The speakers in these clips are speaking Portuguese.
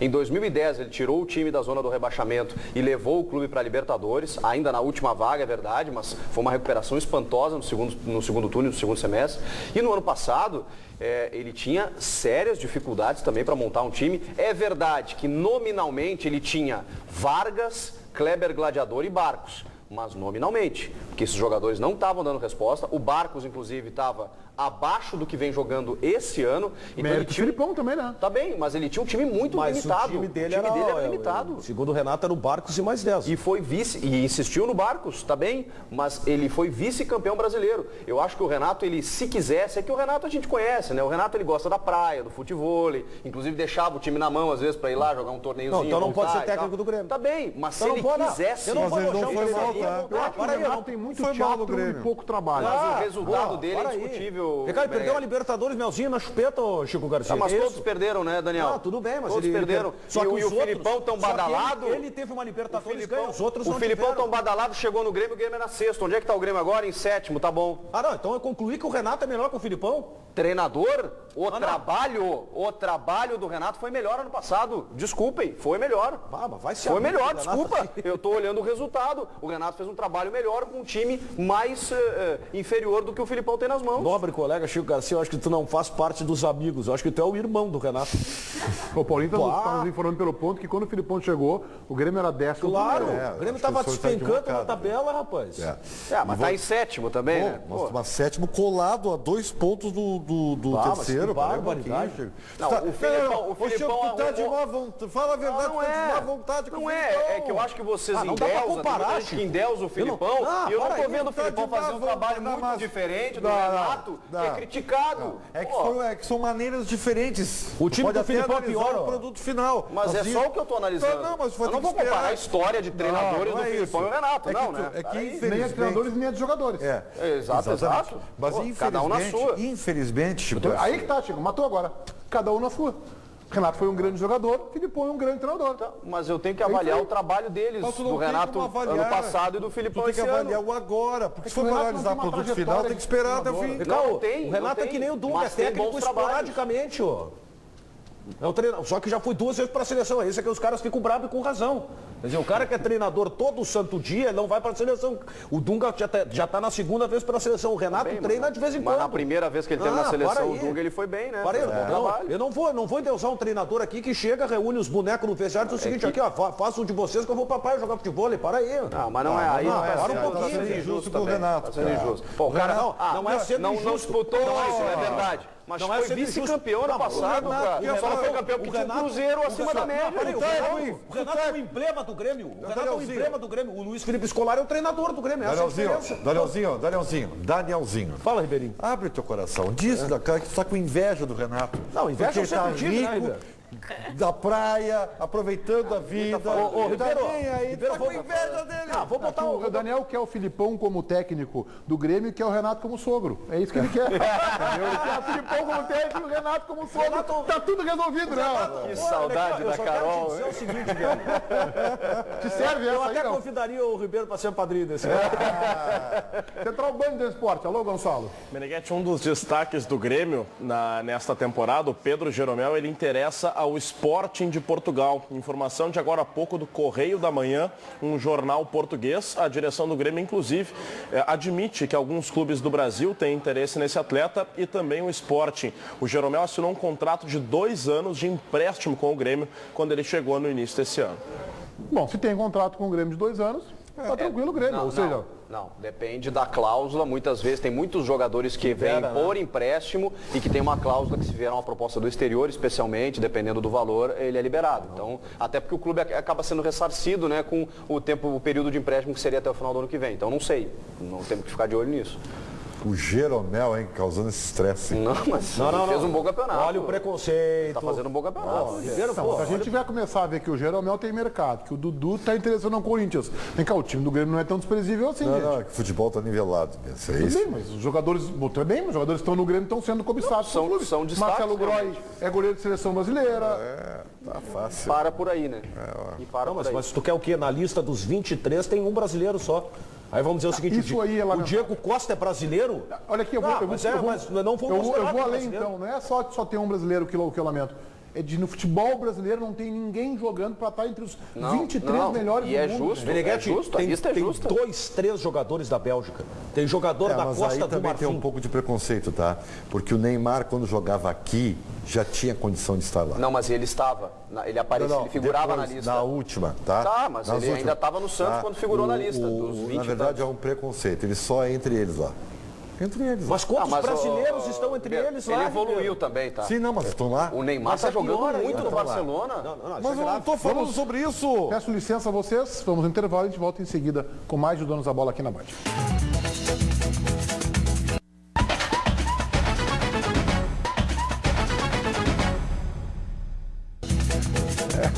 Em 2010 ele tirou o time da zona do rebaixamento e levou o clube para a Libertadores, ainda na última vaga, é verdade, mas foi uma recuperação espantosa no segundo turno, no segundo semestre. E no ano passado ele tinha sérias dificuldades também para montar um time. É verdade que nominalmente ele tinha Vargas, Kleber Gladiador e Barcos. Mas nominalmente, porque esses jogadores não estavam dando resposta. O Barcos, inclusive, estava abaixo do que vem jogando esse ano. Então ele tinha... Filipão também, né? Tá bem, mas ele tinha um time muito limitado. O time dele era limitado. Segundo o Renato, era o Barcos e mais 10. E foi vice, e insistiu no Barcos, tá bem, mas ele foi vice-campeão brasileiro. Eu acho que o Renato, ele se quisesse, é que o Renato a gente conhece, né? O Renato, ele gosta da praia, do futevôlei, inclusive deixava o time na mão, às vezes, para ir lá jogar um torneiozinho. Não, então não pode ser técnico do Grêmio. Tá bem, mas então se ele quisesse... Eu não vou ele não foi mal, tá? Eu acho que o Renato tem muito teatro e pouco trabalho. Mas o resultado dele é indiscutível. Ricardo, perdeu uma Libertadores, Melzinho, na chupeta, Chico Garcia. Mas todos perderam, né, Daniel? Ah, tudo bem, mas todos perderam. Só que e o Filipão tão badalado. Ele teve uma Libertadores, ganhou, os outros não tiveram. O Filipão tão tiveram. badalado, chegou no Grêmio, o Grêmio era sexto. Onde é que tá o Grêmio agora? Em sétimo, tá bom. Ah, não, então eu concluí que o Renato é melhor que o Filipão? Treinador, o trabalho do Renato foi melhor ano passado. Desculpem, foi melhor. Mas vai ser foi melhor, desculpa. Eu tô olhando o resultado. O Renato fez um trabalho melhor com um time mais inferior do que o Filipão tem nas mãos. Nobre colega Chico Garcia, eu acho que tu não faz parte dos amigos. Eu acho que tu é o irmão do Renato. O Paulinho está nos informando pelo ponto que quando o Filipão chegou, o Grêmio era 10º. Claro, o Grêmio estava despencando na tabela, rapaz. Mas tá em sétimo também, né? Mas sétimo colado a 2 pontos do terceiro. Barbaridade. O Filipão tá de má vontade. Fala a verdade, não tá de má vontade com não o é, Filipão. é que eu acho que vocês não dá pra comparar, que endeusa o Filipão, e eu não tô vendo o Filipão fazer um trabalho muito diferente do Renato, que é criticado. É que são maneiras diferentes. O time do Filipão é pior pior. o produto final. Mas é só o que eu tô analisando. Eu não vou comparar a história de treinadores do Filipão e o Renato, não, né? É que nem os treinadores nem os jogadores. Exato. Mas cada um na sua. Infelizmente, Chico, aí que tá, Chico, matou agora. Cada um na sua. Renato foi um grande jogador, Filipão é um grande treinador. Mas eu tenho que avaliar o trabalho deles, do Renato ano passado e do Filipão esse ano. Tu tem que avaliar o agora, porque se for analisar o produto final, tem que esperar até o fim. O Renato é que nem o Dunga, é técnico esporadicamente, ó. É um treinador, só que já foi 2 vezes para a seleção. Isso é que os caras ficam bravos e com razão. Quer dizer, o cara que é treinador todo santo dia, ele não vai para a seleção. O Dunga já tá na segunda vez para a seleção. O Renato treina de vez em quando. Mas na primeira vez que ele teve na seleção, o Dunga ele foi bem, né? Eu não vou endeusar um treinador aqui que chega, reúne os bonecos no vestiário e diz o seguinte, aqui, ó, faço um de vocês que eu vou pra praia jogar futebol. Para aí. Não, mas não é aí. Para um pouquinho. Tá sendo injusto com o Renato. Tá sendo injusto. Pô, o cara não disputou isso, é verdade. Mas não foi vice-campeão ano passado, cara. Só não foi campeão porque tinha um Cruzeiro acima da média. O Renato é o emblema do Grêmio. O Renato é o emblema do Grêmio. O Luiz Felipe Scolari é o treinador do Grêmio. Danielzinho. Fala, Ribeirinho. Abre teu coração. Diz da cara que tu tá com inveja do Renato. Não, inveja eu sempre tive, né, Ribeiro? Da praia, aproveitando a vida. Ribeiro, com inveja dele. Vou botar O Daniel quer o Filipão como técnico do Grêmio e quer o Renato como sogro. É isso que ele quer. Ele quer o Filipão como técnico e o Renato como sogro. Tá tudo resolvido, né? Que saudade da Carol. Eu só quero dizer o seguinte, velho. Te serve Eu essa até aí, não? convidaria o Ribeiro para ser padrinho desse. Central Band do Esporte. Alô, Gonçalo. Meneghete, um dos destaques do Grêmio nesta temporada, o Pedro Jeromel, ele interessa ao Sporting de Portugal. Informação de agora há pouco do Correio da Manhã, um jornal português. A direção do Grêmio, inclusive, admite que alguns clubes do Brasil têm interesse nesse atleta e também o Sporting. O Jeromel assinou um contrato de 2 anos de empréstimo com o Grêmio quando ele chegou no início desse ano. Bom, se tem contrato com o Grêmio de 2 anos, tá tranquilo o Grêmio. Não, depende da cláusula. Muitas vezes tem muitos jogadores que vêm por empréstimo e que tem uma cláusula que se vier uma proposta do exterior, especialmente, dependendo do valor, ele é liberado. Então, até porque o clube acaba sendo ressarcido, né, com o período de empréstimo que seria até o final do ano que vem. Então, não sei. Não temos que ficar de olho nisso. O Jeromel, hein, causando esse estresse. Não, mas ele fez um bom campeonato. Olha o preconceito. Tá fazendo um bom campeonato. Se a gente vai começar a ver que o Jeromel tem mercado, que o Dudu tá interessando no Corinthians. Vem cá, o time do Grêmio não é tão desprezível assim, gente. Não, é que o futebol tá nivelado. Tudo bem, mas os jogadores, também, os jogadores que estão no Grêmio estão sendo cobiçados. São destaques. Marcelo Groy é goleiro de seleção brasileira. Tá fácil. Para por aí, né? Mas tu quer o quê? Na lista dos 23 tem um brasileiro só. Aí vamos dizer o seguinte, isso aí é o Diego Costa é brasileiro? Olha aqui, eu vou além então, não é só ter um brasileiro que eu lamento. no futebol brasileiro não tem ninguém jogando para estar entre os 23 melhores do mundo. É justo, tem 2, 3 jogadores da Bélgica. Tem jogador da Costa do Marfim. Também tem um pouco de preconceito, tá? Porque o Neymar, quando jogava aqui, já tinha condição de estar lá. Não, mas ele estava. Ele aparecia, ele figurava depois, na lista. Na última, tá? Tá, mas ele ainda estava no Santos quando figurou na lista. Dos 20 na verdade, é um preconceito. Ele só é entre eles lá. Entre eles. Mas quantos brasileiros estão entre eles lá? Ele evoluiu também, tá? Sim, não, mas estão lá. O Neymar está jogando muito no Barcelona. Mas eu não estou falando sobre isso. Peço licença a vocês, vamos no intervalo e a gente volta em seguida com mais de Donos da Bola aqui na Band.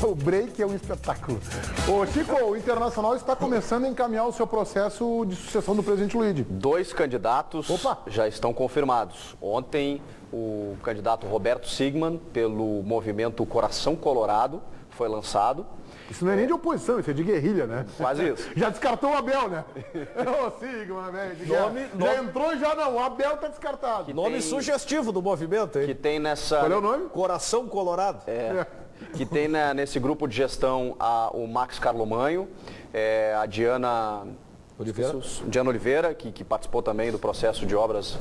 O break é um espetáculo. Ô, Chico, o Internacional está começando a encaminhar o seu processo de sucessão do presidente Luiz. 2 candidatos já estão confirmados. Ontem, o candidato Roberto Sigman, pelo movimento Coração Colorado, foi lançado. Isso não é nem de oposição, isso é de guerrilha, né? Quase isso. Já descartou o Abel, né? Ô, Sigman, velho. Já entrou, já não. O Abel tá descartado. Nome sugestivo do movimento, hein? Que tem nessa... Qual é o nome? Coração Colorado. Que tem nesse grupo de gestão o Max Carlomanho, a Diana Oliveira, que participou também do processo de obras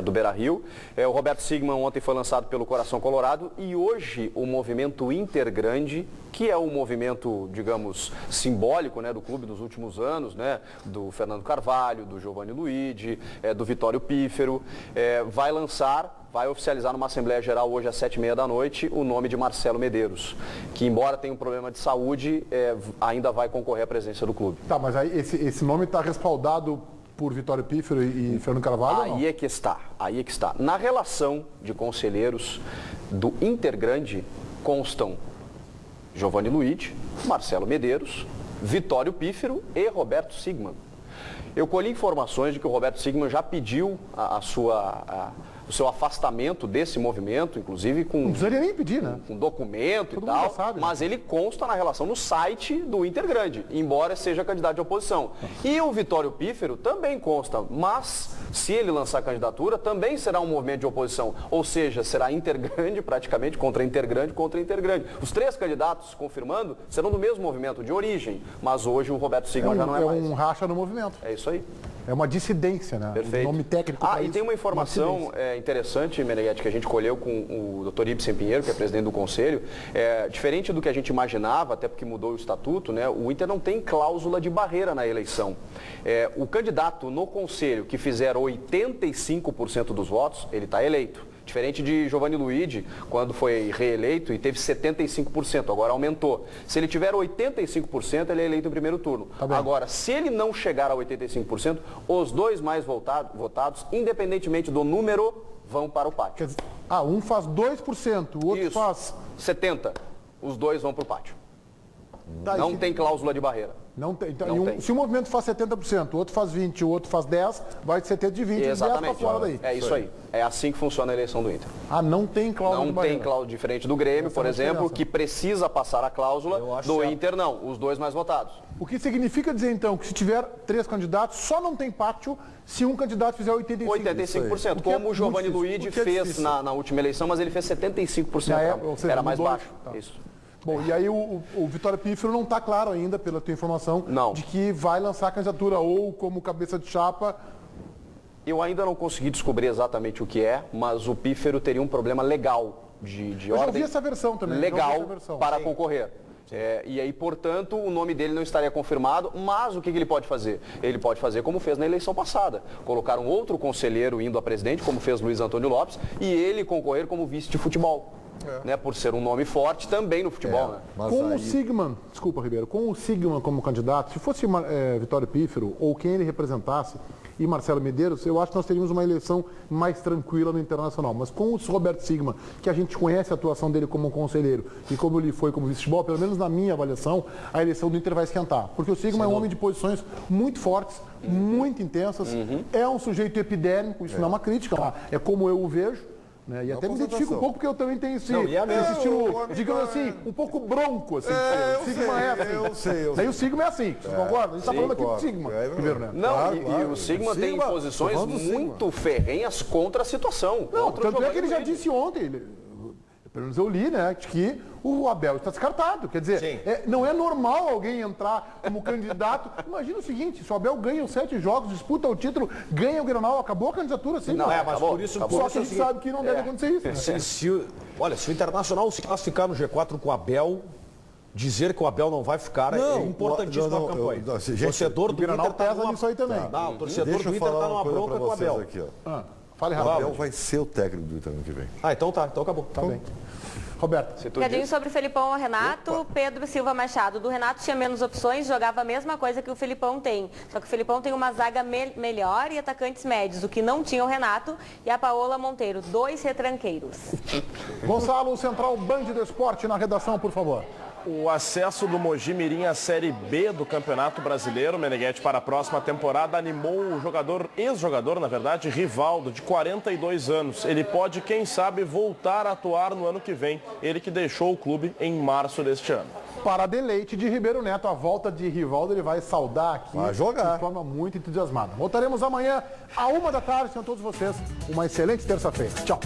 do Beira-Rio. O Roberto Sigman ontem foi lançado pelo Coração Colorado e hoje o movimento Intergrande, que é um movimento, digamos, simbólico, né, do clube dos últimos anos, né, do Fernando Carvalho, do Giovanni Luigi, do Vitório Pífero, vai oficializar numa Assembleia Geral hoje às 7h30 da noite o nome de Marcelo Medeiros, que embora tenha um problema de saúde, ainda vai concorrer à presidência do clube. Tá, mas aí esse nome está respaldado por Vitório Pífero e Fernando Carvalho? Aí é que está. Na relação de conselheiros do Intergrande constam Giovanni Luigi, Marcelo Medeiros, Vitório Pífero e Roberto Sigman. Eu colhi informações de que o Roberto Sigman já pediu o seu afastamento desse movimento, inclusive com... Não precisaria nem pedir, né? Com documento Todo e tal, mundo sabe, mas ele consta na relação no site do Intergrande, embora seja candidato de oposição. E o Vitório Pífero também consta, mas se ele lançar candidatura, também será um movimento de oposição, ou seja, será Intergrande praticamente contra Intergrande. Os 3 candidatos, confirmando, serão do mesmo movimento de origem, mas hoje o Roberto Sigman já não é mais. É um racha no movimento. É isso aí. É uma dissidência, né? Perfeito. O nome técnico e tem uma informação interessante, Meneghetti, que a gente colheu com o Dr. Ibsen Pinheiro, que é presidente do Conselho. Diferente do que a gente imaginava, até porque mudou o estatuto, né? O Inter não tem cláusula de barreira na eleição. O candidato no Conselho que fizer 85% dos votos, ele está eleito. Diferente de Giovanni Luigi, quando foi reeleito e teve 75%, agora aumentou. Se ele tiver 85%, ele é eleito no primeiro turno. Agora, se ele não chegar a 85%, os 2 mais votados, independentemente do número, vão para o pátio. Quer dizer, um faz 2%, o outro faz... 70%. Os 2 vão para o pátio. Não tem cláusula de barreira. Não tem. Então, se o movimento faz 70%, o outro faz 20%, o outro faz 10%, vai de 70% de 20%, exatamente. 10% para fora daí. É isso aí. É assim que funciona a eleição do Inter. Não tem cláusula de barreira. Não tem cláusula, diferente do Grêmio, por exemplo, que precisa passar a cláusula. Do Inter, não. Os 2 mais votados. O que significa dizer, então, que se tiver 3 candidatos, só não tem pátio se um candidato fizer 85%. 85%, como o Giovanni Luigi fez na última eleição, mas ele fez 75%. Era mais baixo. Isso. Bom, e aí o Vitório Pífero não está claro ainda, pela tua informação, de que vai lançar a candidatura ou como cabeça de chapa. Eu ainda não consegui descobrir exatamente o que é, mas o Pífero teria um problema legal de ordem. Eu já ouvi essa versão também. Legal para concorrer. E aí, portanto, o nome dele não estaria confirmado, mas o que ele pode fazer? Ele pode fazer como fez na eleição passada, colocar um outro conselheiro indo a presidente, como fez Luiz Antônio Lopes, e ele concorrer como vice de futebol. Né, por ser um nome forte também no futebol. Né? Com o Sigman, desculpa, Ribeiro, com o Sigman como candidato, se fosse Vitório Pífero ou quem ele representasse e Marcelo Medeiros, eu acho que nós teríamos uma eleição mais tranquila no Internacional. Mas com o Roberto Sigman, que a gente conhece a atuação dele como conselheiro e como ele foi como vice-futebol, pelo menos na minha avaliação, a eleição do Inter vai esquentar. Porque o Sigman é um homem de posições muito fortes, muito intensas, é um sujeito epidêmico, isso não é uma crítica, é como eu o vejo. Né? E até me identifico um pouco porque eu também tenho esse estilo, digamos assim, um pouco bronco. Assim, o Sigma é assim. Eu sei. Daí o Sigma é assim, você concorda? A gente está falando aqui do Sigma. Primeiro, né? Não, e o Sigma tem posições muito ferrenhas contra a situação. Não, tanto é que ele já disse ontem, pelo menos eu li, né, de que o Abel está descartado. Quer dizer, não é normal alguém entrar como candidato. Imagina o seguinte, se o Abel ganha os 7 jogos, disputa o título, ganha o Grenal, acabou a candidatura, sim. Não, mas acabou, por isso... Só que a gente sabe que não deve acontecer isso. Né? Se o Internacional se classificar no G4 com o Abel, dizer que o Abel não vai ficar é importantíssimo na campanha. O torcedor do Grenal Inter tá pesa nisso aí também. Não, o torcedor do Inter tá numa bronca com o Abel. Aqui, ó. Fale O rápido. Abel vai ser o técnico do Inter ano que vem. Então tá, então acabou. Tá bem. Roberto. Recadinho sobre o Felipão ao Renato, Pedro Silva Machado. Do Renato tinha menos opções, jogava a mesma coisa que o Felipão tem. Só que o Felipão tem uma zaga melhor e atacantes médios, o que não tinha o Renato e a Paola Monteiro, 2 retranqueiros. Gonçalo, Central Band do Esporte na redação, por favor. O acesso do Mogi Mirim à Série B do Campeonato Brasileiro, Meneghetti, para a próxima temporada, animou o jogador, ex-jogador, na verdade, Rivaldo, de 42 anos. Ele pode, quem sabe, voltar a atuar no ano que vem. Ele que deixou o clube em março deste ano. Para deleite de Ribeiro Neto, a volta de Rivaldo, ele vai saudar aqui vai jogar de forma muito entusiasmada. Voltaremos amanhã, à 1 da tarde. Tenham todos vocês uma excelente terça-feira. Tchau.